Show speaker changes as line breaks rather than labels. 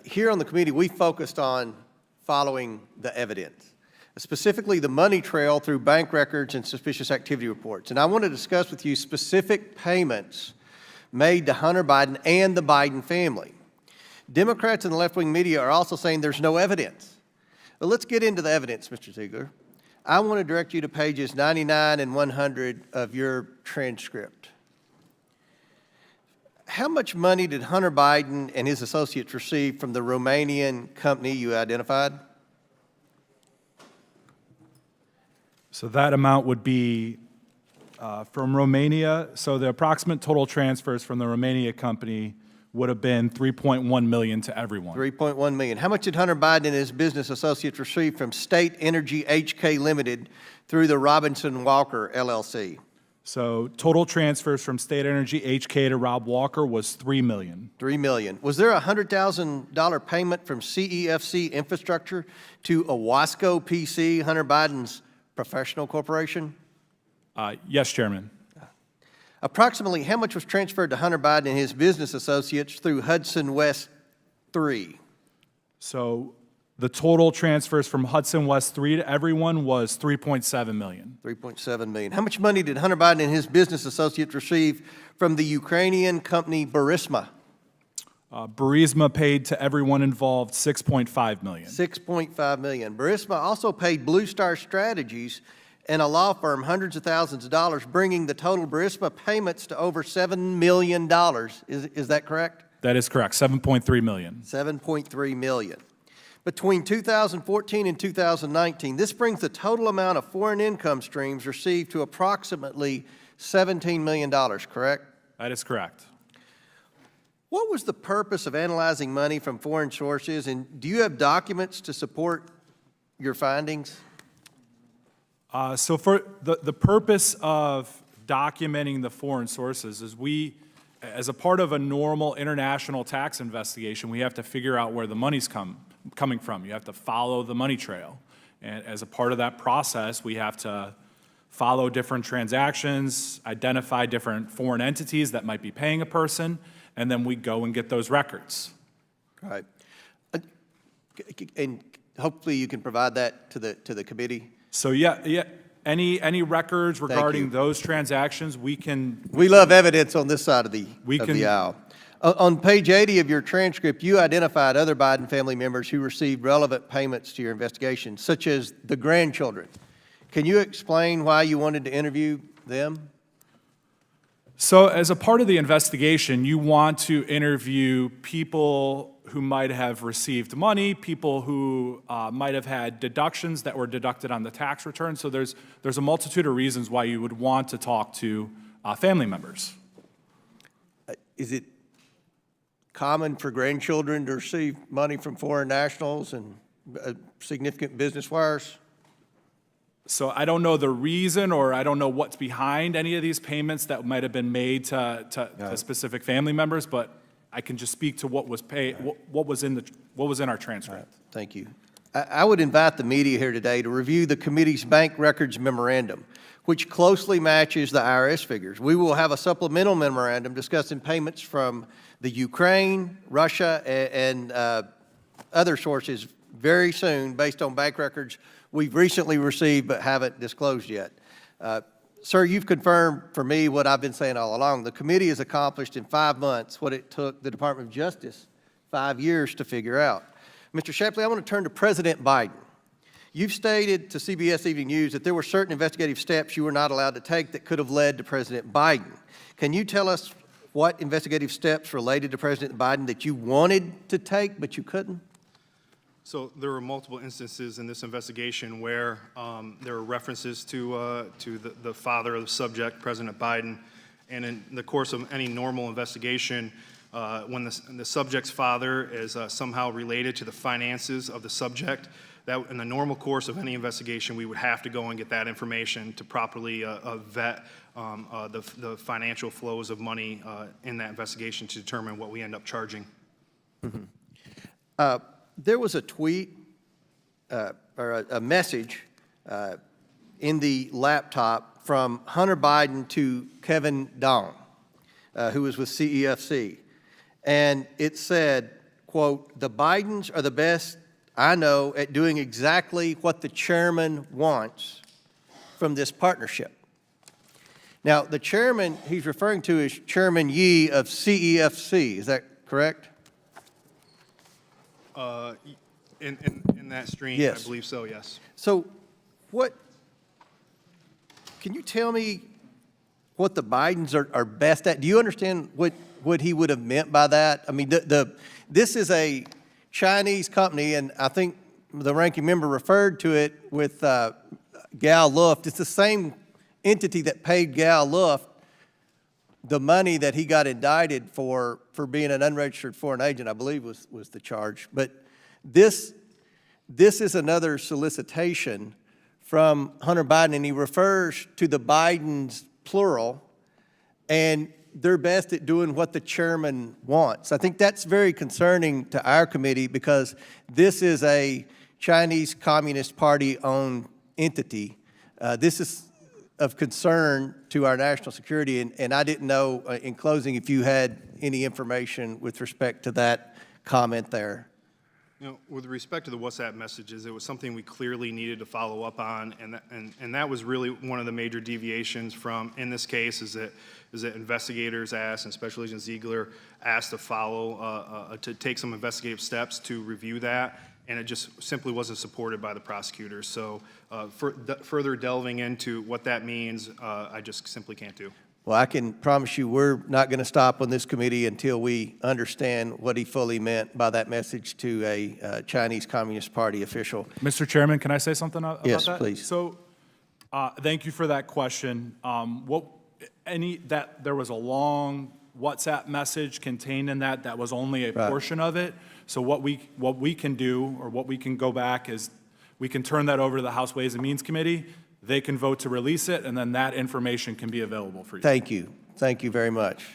Here on the committee, we focused on following the evidence, specifically the money trail through bank records and suspicious activity reports. And I want to discuss with you specific payments made to Hunter Biden and the Biden family. Democrats and the left-wing media are also saying there's no evidence. But let's get into the evidence, Mr. Ziegler. I want to direct you to pages 99 and 100 of your transcript. How much money did Hunter Biden and his associates receive from the Romanian company you identified?
So that amount would be from Romania. So the approximate total transfers from the Romania company would have been $3.1 million to everyone.
$3.1 million. How much did Hunter Biden and his business associates receive from State Energy HK Limited through the Robinson Walker LLC?
So total transfers from State Energy HK to Rob Walker was $3 million.
$3 million. Was there a $100,000 payment from CEFC Infrastructure to Owasco PC, Hunter Biden's professional corporation?
Yes, Chairman.
Approximately how much was transferred to Hunter Biden and his business associates through Hudson West 3?
So the total transfers from Hudson West 3 to everyone was $3.7 million.
$3.7 million. How much money did Hunter Biden and his business associates receive from the Ukrainian company Burisma?
Burisma paid to everyone involved $6.5 million.
$6.5 million. Burisma also paid Blue Star Strategies and a law firm hundreds of thousands of dollars, bringing the total Burisma payments to over $7 million. Is that correct?
That is correct, $7.3 million.
$7.3 million. Between 2014 and 2019, this brings the total amount of foreign income streams received to approximately $17 million, correct?
That is correct.
What was the purpose of analyzing money from foreign sources, and do you have documents to support your findings?
So for the purpose of documenting the foreign sources is as a part of a normal international tax investigation, we have to figure out where the money's coming from. You have to follow the money trail. And as a part of that process, we have to follow different transactions, identify different foreign entities that might be paying a person, and then we go and get those records.
Right. And hopefully you can provide that to the committee.
So yeah, any records regarding those transactions, we can.
We love evidence on this side of the aisle. On page 80 of your transcript, you identified other Biden family members who received relevant payments to your investigation, such as the grandchildren. Can you explain why you wanted to interview them?
So as a part of the investigation, you want to interview people who might have received money, people who might have had deductions that were deducted on the tax return. So there's a multitude of reasons why you would want to talk to family members.
Is it common for grandchildren to receive money from foreign nationals and significant business wires?
So I don't know the reason, or I don't know what's behind any of these payments that might have been made to specific family members, but I can just speak to what was paid, what was in our transcript.
Right. Thank you. I would invite the media here today to review the committee's bank records memorandum, which closely matches the IRS figures. We will have a supplemental memorandum discussing payments from the Ukraine, Russia, and other sources very soon based on bank records we've recently received but haven't disclosed yet. Sir, you've confirmed for me what I've been saying all along. The committee has accomplished in 5 months what it took the Department of Justice 5 years to figure out. Mr. Shapley, I want to turn to President Biden. You've stated to CBS Evening News that there were certain investigative steps you were not allowed to take that could have led to President Biden. Can you tell us what investigative steps related to President Biden that you wanted to take but you couldn't?
So there were multiple instances in this investigation where there were references to the father of the subject, President Biden, and in the course of any normal investigation, when the subject's father is somehow related to the finances of the subject, that in the normal course of any investigation, we would have to go and get that information to properly vet the financial flows of money in that investigation to determine what we end up charging.
Mm-hmm. There was a tweet or a message in the laptop from Hunter Biden to Kevin Dong, who was with CEFC. And it said, quote, "The Bidens are the best I know at doing exactly what the chairman wants from this partnership." Now, the chairman he's referring to is Chairman Yee of CEFC. Is that correct?
In that stream, I
Yes.
believe so, yes.
So can you tell me what the Bidens are best at? Do you understand what he would have meant by that? I mean, this is a Chinese company, and I think the ranking member referred to it with Gal Luft. It's the same entity that paid Gal Luft the money that he got indicted for being an unregistered foreign agent, I believe was the charge. But this is another solicitation from Hunter Biden, and he refers to the Bidens, plural, and they're best at doing what the chairman wants. I think that's very concerning to our committee because this is a Chinese Communist Party-owned entity. This is of concern to our national security, and I didn't know, in closing, if you had any information with respect to that comment there.
You know, with respect to the WhatsApp messages, it was something we clearly needed to follow up on, and that was really one of the major deviations from, in this case, is that investigators asked, and Special Agent Ziegler asked to follow, to take some investigative steps to review that, and it just simply wasn't supported by the prosecutors. So further delving into what that means, I just simply can't do.
Well, I can promise you we're not going to stop on this committee until we understand what he fully meant by that message to a Chinese Communist Party official.
Mr. Chairman, can I say something about that?
Yes, please.
So, thank you for that question. There was a long WhatsApp message contained in that was only a portion of it. So what we can do, or what we can go back, is we can turn that over to the House Ways and Means Committee. They can vote to release it, and then that information can be available for you.
Thank you. Thank you very much.